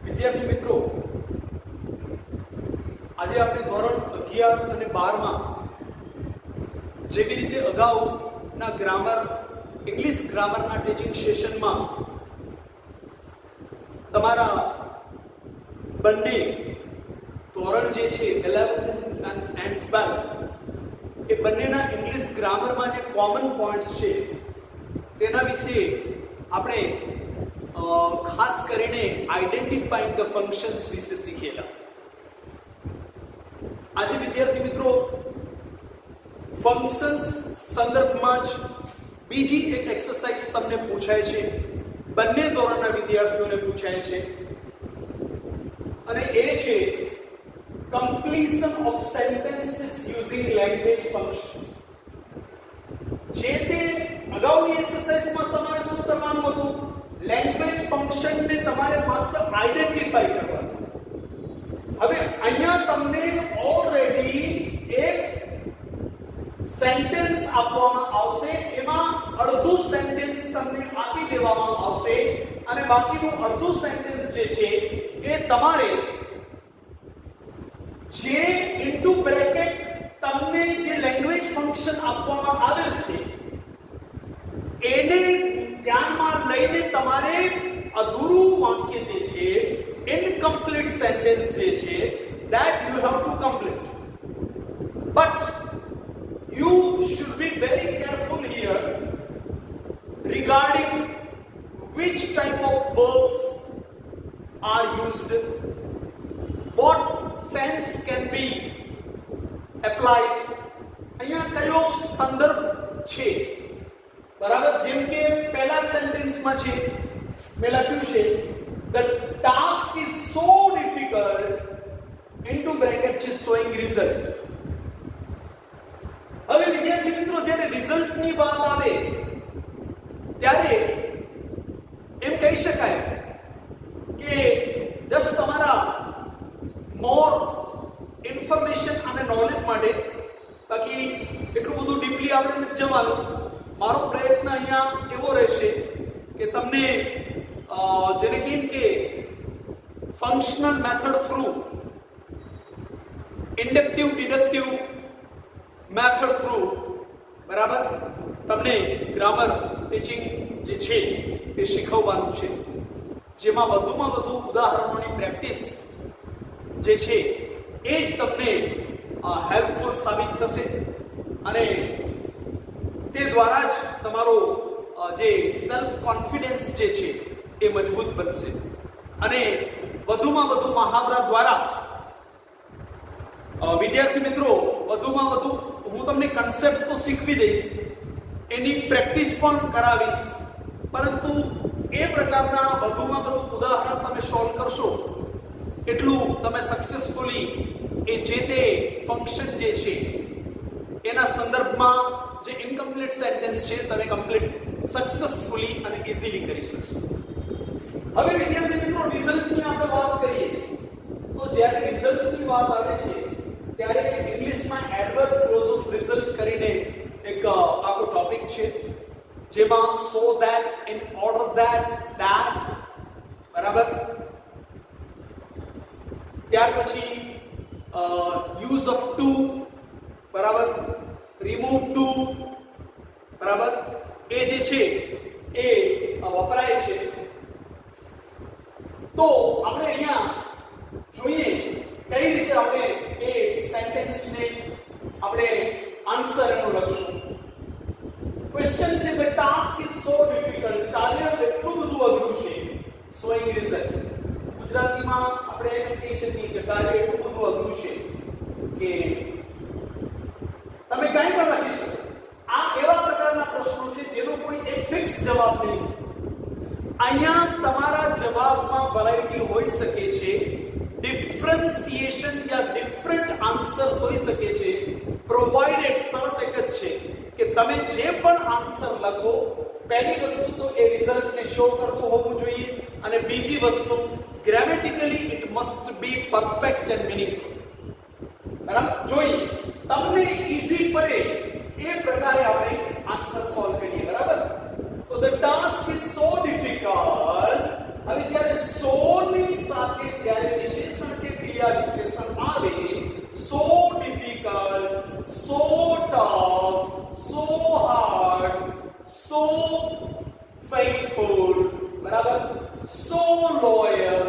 વિદ્યાર્થી મિત્રો, આજે આપણે ધોરણ 11 અને 12 માં જેવી રીતે અગાઉના ગ્રામર ઇંગ્લિશ ગ્રામરના ટીચિંગ સેશનમાં તમારા બંને ધોરણ જે છે 11th and 12th એ બંનેના ઇંગ્લિશ ગ્રામરમાં જે કોમન પોઈન્ટ્સ છે તેના વિશે આપણે ખાસ કરીને આઈડેન્ટિફાઈંગ ધ ફંક્શન્સ વિશે શીખેલા. આજે વિદ્યાર્થી મિત્રો ફંક્શન્સ સંદર્ભમાં જ બીજી એક એક્સરસાઇઝ તમને પૂછાય છે, બંને ધોરણના વિદ્યાર્થીઓને પૂછાય છે, અને એ છે completion of sentences using language functions. જે તે અગાઉની એક્સરસાઇઝમાં તમારે શું કરવાનું હતું? લેંગ્વેજ ફંક્શનને તમારે માત્ર આઈડેન્ટિફાઈ કરવાનું. હવે અહીંયા તમને ઓલરેડી એક સેન્ટેન્સ આપવામાં આવશે, એમાં અડધું સેન્ટેન્સ તમને આપી દેવામાં આવશે અને બાકીનું અડધું સેન્ટેન્સ જે છે એ તમારે જે ઇન્ટુ બ્રેકેટ તમને જે લેંગ્વેજ ફંક્શન આપવામાં આવેલ છે એને ધ્યાનમાં લઈને તમારે અધૂરું વાક્ય જે છે, ઇનકમ્પ્લીટ સેન્ટેન્સ જે છે, that you have to complete. But you should be very careful here regarding which type of verbs are used, what sense can be applied. અહીંયા કયો સંદર્ભ છે, બરાબર? જેમ કે પહેલા સેન્ટેન્સમાં છે, મેં લખ્યું છે the task is so difficult into bracket છે showing result. હવે વિદ્યાર્થી મિત્રો, જ્યારે રિઝલ્ટની વાત આવે ત્યારે એમ કહી શકાય કે જસ્ટ તમારા મોર ઇન્ફોર્મેશન અને નોલેજ માટે, બાકી એટલું બધું ડીપલી આપણે નથી જવાનું. મારો પ્રયત્ન અહીંયા એવો રહેશે કે તમને જેને કહીએ કે functional method through, inductive deductive method through, બરાબર, તમને ગ્રામર ટીચિંગ જે છે એ શીખવવાનું છે, જેમાં વધુમાં વધુ ઉદાહરણોની પ્રેક્ટિસ જે છે એ જ તમને હેલ્પફુલ સાબિત થશે અને તે દ્વારા જ તમારો જે સેલ્ફ કોન્ફિડન્સ જે છે એ મજબૂત બનશે અને વધુમાં વધુ મહાવરા દ્વારા વિદ્યાર્થી મિત્રો વધુમાં વધુ હું તમને કન્સેપ્ટ તો શીખવી દઈશ, એની પ્રેક્ટિસ પણ કરાવીશ, પરંતુ એ પ્રકારના વધુમાં વધુ ઉદાહરણ તમે સોલ્વ કરશો એટલું તમે સક્સેસફુલી એ જે તે ફંક્શન જે છે એના સંદર્ભમાં જે ઇનકમ્પ્લીટ સેન્ટેન્સ છે તમે કમ્પ્લીટ સક્સેસફુલી અને ઇઝીલી કરી શકશો. હવે વિદ્યાર્થી મિત્રો, રિઝલ્ટની આપણે વાત કરીએ તો જ્યારે રિઝલ્ટની વાત આવે છે ત્યારે ઇંગ્લિશમાં એડવર્બ ક્લોઝ ઓફ રિઝલ્ટ કરીને એક આખો ટોપિક છે, જેમાં so that, in order that, that, બરાબર, ત્યાર પછી યુઝ ઓફ ટુ, બરાબર, રિમૂવ ટુ, બરાબર, એ જે છે એ વપરાય છે. તો આપણે અહીંયા જોઈએ કઈ રીતે આપણે એ સેન્ટેન્સને આપણે આન્સર એનો લખશું. ક્વેશ્ચન છે the task is so difficult, કાર્ય એટલું બધું અઘરું છે, showing result. ગુજરાતીમાં આપણે એમ કહી શકીએ કે કાર્ય એટલું બધું અઘરું છે કે તમે કંઈ પણ લખી શકો. આ એવા પ્રકારના પ્રશ્નો છે જેનો કોઈ એક ફિક્સ જવાબ નહીં. અહીંયા તમારા જવાબમાં વેરાયટી હોઈ શકે છે, ડિફરન્સિએશન યા ડિફરન્ટ આન્સર્સ હોઈ શકે છે, પ્રોવાઇડેડ શરત એક જ છે કે તમે જે પણ આન્સર લખો, પહેલી વસ્તુ તો એ રિઝલ્ટને શો કરતું હોવું જોઈએ અને બીજી વસ્તુ grammatically it must be perfect and meaningful. બરાબર? જોઈએ તમને ઈઝી પડે એ પ્રકારે આપણે આન્સર સોલ્વ કરીએ. બરાબર? તો the task is so difficult. હવે જ્યારે સો ની સાથે જ્યારે વિશેષણ કે ક્રિયા વિશેષણ આવે, સો ડિફિકલ્ટ, સો ટફ, સો હાર્ડ, સો ફેithful, બરાબર, સો લોયલ,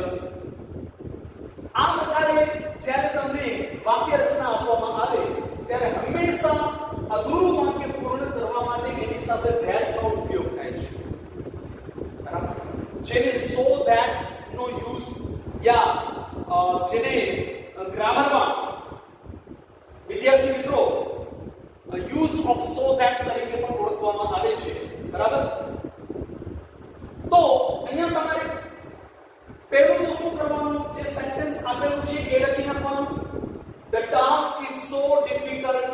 આ પ્રકારે જ્યારે તમને વાક્ય રચના આપવામાં આવે ત્યારે હંમેશા અધૂરું વાક્ય પૂર્ણ કરવા માટે એની સાથે that નો ઉપયોગ થાય છે. બરાબર? જેને so that નો યુઝ યા જેને ગ્રામરમાં વિદ્યાર્થી મિત્રો યુઝ ઓફ so that તરીકે પણ ઓળખવામાં આવે છે. બરાબર? તો અહીંયા તમારે પહેલું તો શું કરવાનું, જે સેન્ટેન્સ આપેલું છે એ લખી નાખવાનું. The task is so difficult.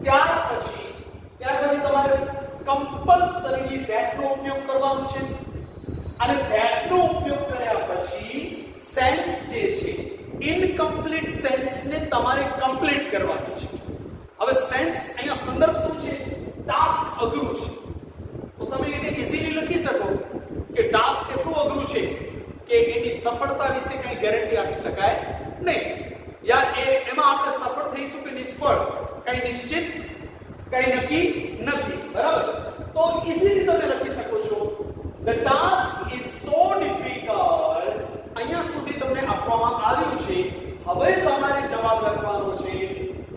ત્યાર પછી તમારે કમ્પલસરીલી that નો ઉપયોગ કરવાનો છે. અને that નો ઉપયોગ કર્યા પછી સેન્સ જે છે ઇનકમ્પ્લીટ સેન્સ ને તમારે કમ્પ્લીટ કરવાની છે. હવે સેન્સ અહીંયા સંદર્ભ શું છે? ટાસ્ક અઘરું છે. તો તમે એને ઈઝીલી લખી શકો કે ટાસ્ક એટલું અઘરું છે કે એની સફળતા વિશે કઈ ગેરંટી આપી શકાય નહીં. યા એમાં આપણે સફળ થઈશું કે નિષ્ફળ કઈ નિશ્ચિત કઈ નક્કી નથી. બરાબર? તો ઈઝીલી તમે લખી શકો છો the task is so difficult. અહીંયા સુધી તમને આપવામાં આવ્યું છે. હવે તમારે જવાબ લખવાનો છે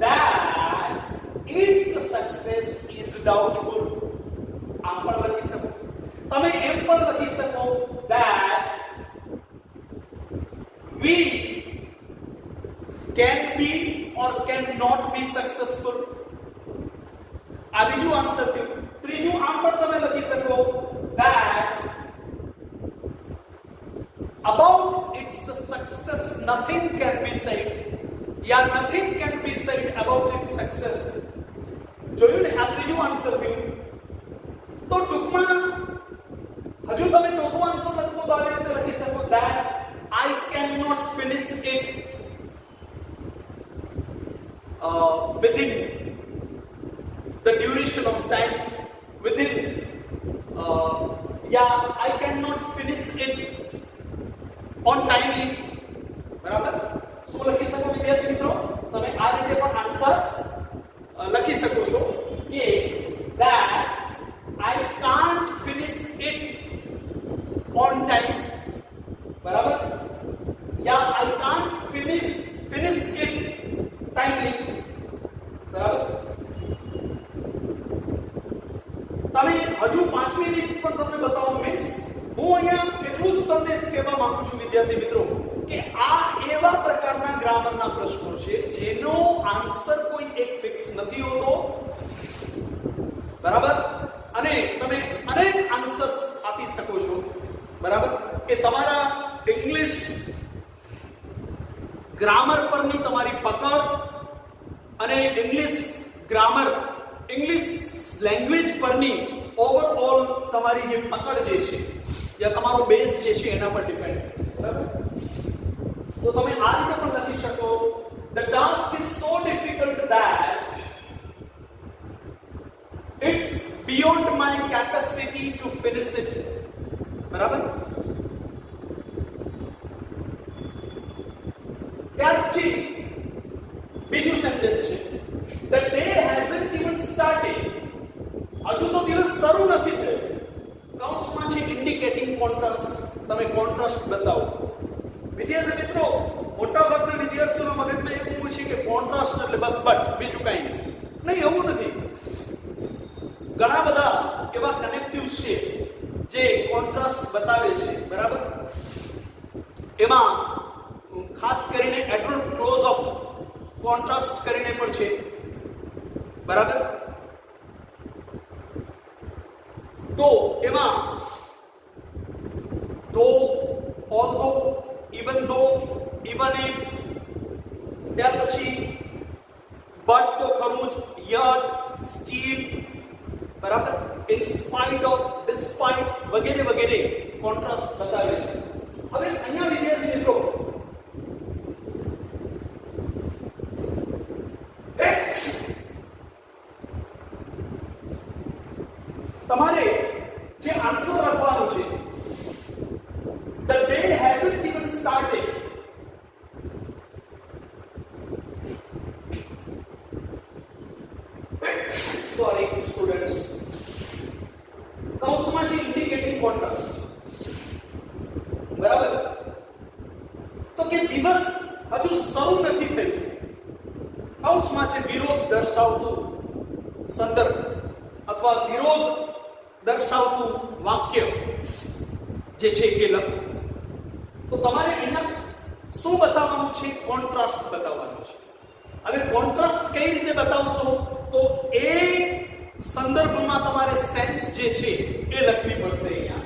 that its success is doubtful. આમ પણ લખી શકો. તમે એમ પણ લખી શકો that we can be or cannot be successful. આ બીજું આન્સર થયું. ત્રીજું આમ પણ તમે લખી શકો that about its success nothing can be said. Yeah nothing can be said about its success. જોયું ને? આ ત્રીજું આન્સર થયું. તો ટૂંકમાં હજુ તમે ચોથું આન્સર લખો તો આવી રીતે લખી શકો that I cannot finish it within the duration of time, within I cannot finish it on timely. બરાબર? શું લખી શકો વિદ્યાર્થી મિત્રો? તમે આ રીતે પણ આન્સર લખી શકો છો કે that I can't finish it on time. બરાબર? યા I can't finish it timely. બરાબર? તમે હજુ પાંચમી રીત પણ તમને બતાવું. મીન્સ હું અહીંયા એટલું જ તમને કહેવા માંગુ છું વિદ્યાર્થી મિત્રો કે આ એવા પ્રકારના ગ્રામરના પ્રશ્નો છે જેનો આન્સર કોઈ એક ફિક્સ નથી હોતો. બરાબર? અને તમે અનેક આન્સર્સ આપી શકો છો. બરાબર? એ તમારા ઇંગ્લિશ ગ્રામર પરની તમારી પકડ અને ઇંગ્લિશ ગ્રામર ઇંગ્લિશ લેંગ્વેજ પરની ઓવરઓલ તમારી જે પકડ જે છે યા તમારો બેઝ જે છે એના પર ડિપેન્ડ કરે છે. બરાબર? તો તમે આ રીતે પણ લખી શકો the task is so difficult that it's beyond my capacity to finish it. બરાબર? ત્યાર પછી બીજું સેન્ટેન્સ છે the day hasn't even started. હજુ તો દિવસ શરૂ નથી થયો. કૌંસમાં છે ઇન્ડિકેટિંગ કોન્ટ્રાસ્ટ. તમે કોન્ટ્રાસ્ટ બતાવો. વિદ્યાર્થી મિત્રો મોટા ભાગના વિદ્યાર્થીઓના મગજમાં એવું હોય છે કે કોન્ટ્રાસ્ટ એટલે બસ બટ બીજું કંઈ નહીં. એવું નથી. ઘણા બધા એવા કનેક્ટિવ્સ છે જે કોન્ટ્રાસ્ટ બતાવે છે. બરાબર? એમાં ખાસ કરીને એડવર્બ ક્લોઝ ઓફ કોન્ટ્રાસ્ટ કરીને પણ છે. બરાબર? તો એમાં though, although, even though, even if, ત્યાર પછી but તો ખરું જ, yet, still, બરાબર? in spite of, despite વગેરે વગેરે કોન્ટ્રાસ્ટ બતાવે છે. હવે અહીંયા વિદ્યાર્થી મિત્રો તમારે જે આન્સર લખવાનું છે, the day hasn't even started. Sorry students, કૌંસમાં છે ઇન્ડિકેટિંગ કોન્ટ્રાસ્ટ, બરાબર? તો કે દિવસ હજુ શરૂ નથી થયું. કૌંસમાં છે વિરોધ દર્શાવતું સંદર્ભ અથવા વિરોધ દર્શાવતું વાક્ય જે છે એ લખો. તો તમારે અહીંયા શું બતાવવાનું છે? કોન્ટ્રાસ્ટ બતાવવાનું છે. હવે કોન્ટ્રાસ્ટ કઈ રીતે બતાવશો? તો એ સંદર્ભમાં તમારે સેન્સ જે છે એ લખવી પડશે અહીંયા.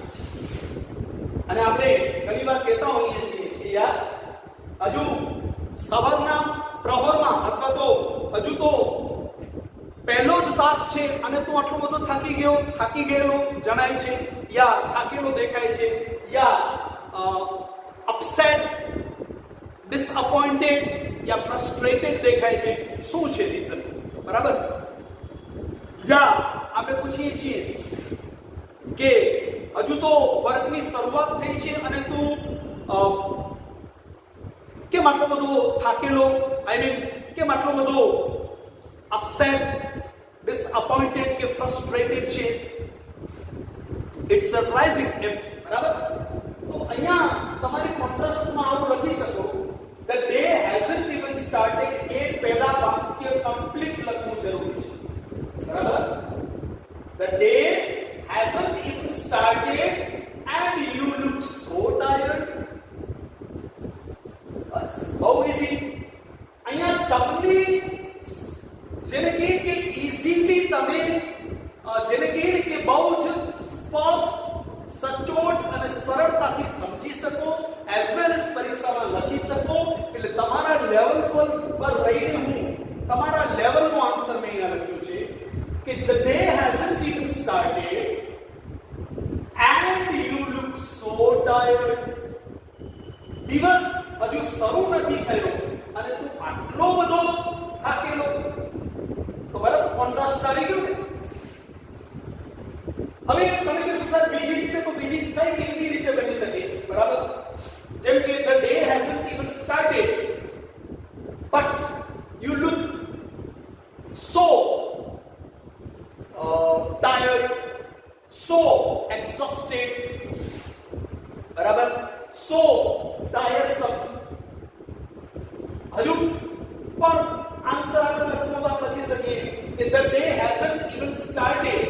અને આપણે ઘણી વાર કહેતા હોઈએ છીએ કે યાર હજુ સવારના પ્રહરમાં અથવા તો હજુ તો પહેલો જ તાસ છે અને તું આટલો બધો થાકી ગયેલો જણાય છે, યા થાકેલો દેખાય છે, યા અપસેટ, ડિસઅપોઇન્ટેડ યા ફ્રસ્ટ્રેટેડ દેખાય છે. શું છે રીઝન? બરાબર? યા આપણે પૂછીએ છીએ કે હજુ તો વર્કની શરૂઆત થઈ છે અને તું કેમ આટલો બધો થાકેલો, કેમ આટલો બધો અપસેટ, ડિસઅપોઇન્ટેડ કે ફ્રસ્ટ્રેટેડ છે? It's surprising. બરાબર? તો અહીંયા તમારી કોન્ટ્રાસ્ટમાં આવું લખી શકો, the day hasn't even started. એ પહેલા વાક્ય કમ્પ્લીટ લખવું જરૂરી છે. બરાબર? the day hasn't even started and you look so tired. બસ, બહુ ઈઝી. અહીંયા તમને જેને કહે કે ઈઝીલી તમે જેને કહે કે બહુ જ સ્પષ્ટ, સચોટ અને સરળતાથી સમજી શકો, એઝ વેલ એઝ પરીક્ષામાં લખી શકો. એટલે તમારા લેવલ પર રહીને હું તમારા લેવલનો આન્સર મેં અહીંયા લખ્યું છે કે the day hasn't even started and you look so tired. દિવસ હજુ શરૂ નથી થયો અને તું આટલો બધો થાકેલો. તો બરાબર કોન્ટ્રાસ્ટ આવી ગયું ને? હવે તમે કહેશો સર બીજી રીતે, તો બીજી કઈ કેટલી રીતે બની શકે? બરાબર? જેમ કે the day hasn't even started but you look so tired, so exhausted. બરાબર? so tiresome. હજુ પણ આન્સર આપણે લખવું તો આપણે લખી શકીએ કે the day hasn't even started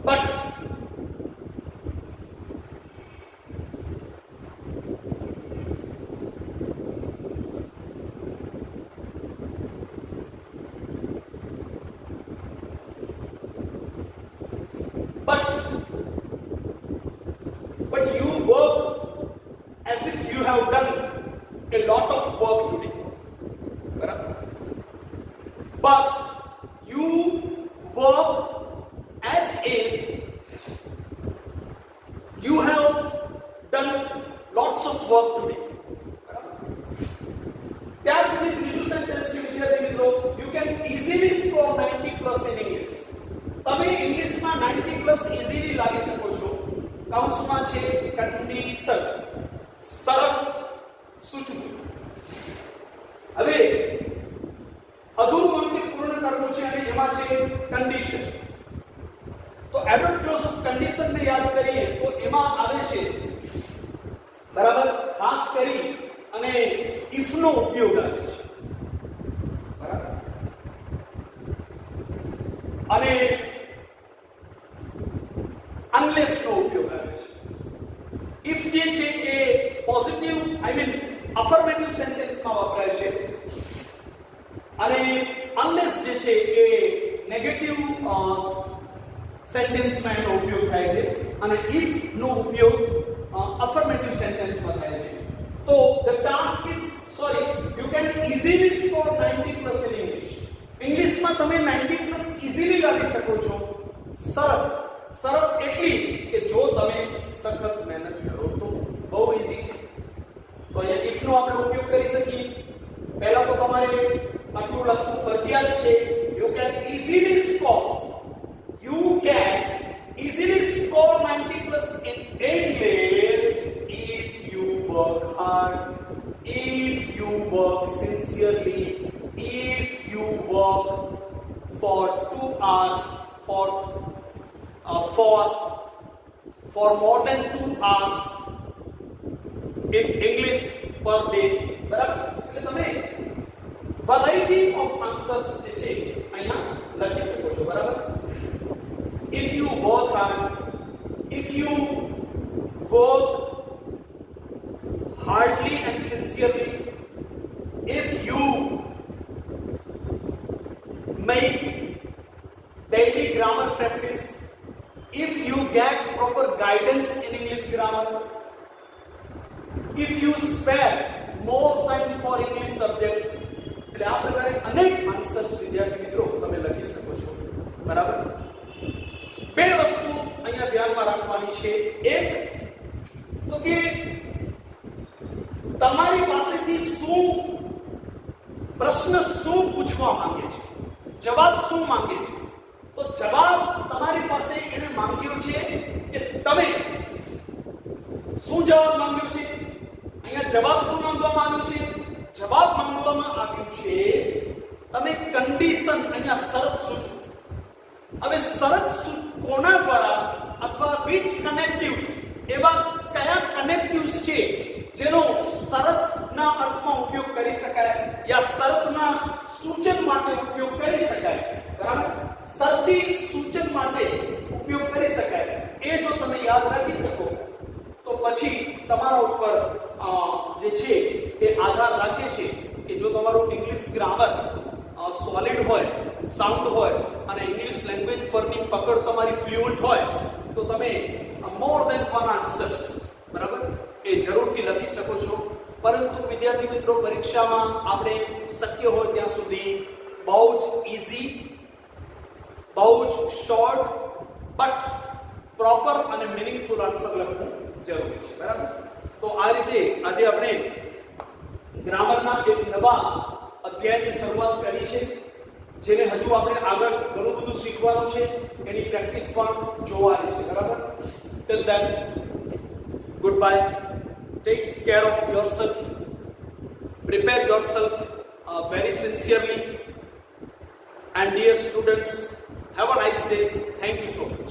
but you work as if you have done a lot of work today. Barabar? But you work as if you have done lots of work today. ત્યાર પછી ત્રીજું sentence છે વિદ્યાર્થી મિત્રો, you can easily score 90 plus in English. તમે ઇંગ્લિશમાં 90 plus easily લાવી શકો છો. કૌંસમાં છે કન્ડિશન, શરત સૂચવું. હવે અધૂરું વાક્ય પૂર્ણ કરવું છે અને એમાં છે કન્ડિશન. તો એડવર્બ ક્લોઝ ઓફ કન્ડિશન ને યાદ કરીએ તો એમાં આવે છે, બરાબર, ખાસ કરી અને ઇફ નો ઉપયોગ આવે છે. બરાબર? અને અનલેસ નો ઉપયોગ આવે છે. ઇફ જે છે એ પોઝિટિવ અફર્મેટિવ સેન્ટેન્સમાં વપરાય છે અને અનલેસ જે છે એ નેગેટિવ સેન્ટેન્સમાં એનો ઉપયોગ થાય છે અને ઇફ નો ઉપયોગ અફર્મેટિવ સેન્ટેન્સમાં થાય છે. તો the task is you can easily score 90 plus in English. ઇંગ્લિશમાં તમે 90 plus easily લાવી શકો છો. શરત એટલી કે જો તમે સખત મહેનત કરો તો. બહુ ઈઝી છે. તો અહીંયા if નો આપણે ઉપયોગ કરી શકીએ. પહેલા તો તમારે આટલું લખવું ફરજિયાત છે. you can easily score English, if you work hard, if you work sincerely, if you work for 2 hours, for more than 2 hours in English per day, બરાબર? એટલે તમે variety of answers જે છે અહીંયા લખી શકો છો, બરાબર? If you work hard, if you work hardly and sincerely, if you make daily grammar practice, if you get proper guidance in English grammar, if you spare more time for English subject, એટલે આ પ્રકારે અનેક answers વિદ્યાર્થી મિત્રો તમે લખી શકો છો, બરાબર? બે વસ્તુ અહીંયા ધ્યાનમાં રાખવાની છે. એક તો કે તમારી પાસેથી શું પ્રશ્ન શું પૂછવા માંગે છે, જવાબ શું માંગે છે. તો જવાબ તમારી પાસે એને માંગ્યો છે કે તમે શું જવાબ માંગ્યો છે. અહીંયા જવાબ શું માંગવામાં આવ્યો છે? જવાબ માંગવામાં આવ્યું છે તમે કન્ડિશન, અહીંયા શરત સૂચવો. હવે શરત કોના દ્વારા અથવા which connectives, એવા કયા કનેક્ટિવ્સ છે જેનો શરતના અર્થમાં ઉપયોગ કરી શકાય યા શરતના સૂચન માટે ઉપયોગ કરી શકાય, બરાબર? શરતી સૂચન માટે ઉપયોગ કરી શકાય. એ જો તમે યાદ રાખી શકો તો પછી તમારા ઉપર જે છે તે આધાર રાખે છે કે જો તમારું ઇંગ્લિશ ગ્રામર સોલિડ હોય, સાઉન્ડ હોય અને ઇંગ્લિશ લેંગ્વેજ પરની પકડ તમારી ફ્લુઅન્ટ હોય તો તમે મોર ધેન વન આન્સર્સ, બરાબર, એ જરૂરથી લખી શકો છો. પરંતુ વિદ્યાર્થી મિત્રો, પરીક્ષામાં આપણે શક્ય હોય ત્યાં સુધી બહુ જ ઇઝી, બહુ જ શોર્ટ બટ પ્રોપર અને મિનિંગફુલ આન્સર લખવું જરૂરી છે, બરાબર? તો આ રીતે આજે આપણે ગ્રામરના એક નવા અધ્યાયની શરૂઆત કરી છે, જેને હજુ આપણે આગળ ઘણું બધું શીખવાનું છે, એની પ્રેક્ટિસ પણ જોવાની છે, બરાબર? Till then, good bye, take care of yourself, prepare yourself very sincerely, and dear students, have a nice day. Thank you so much.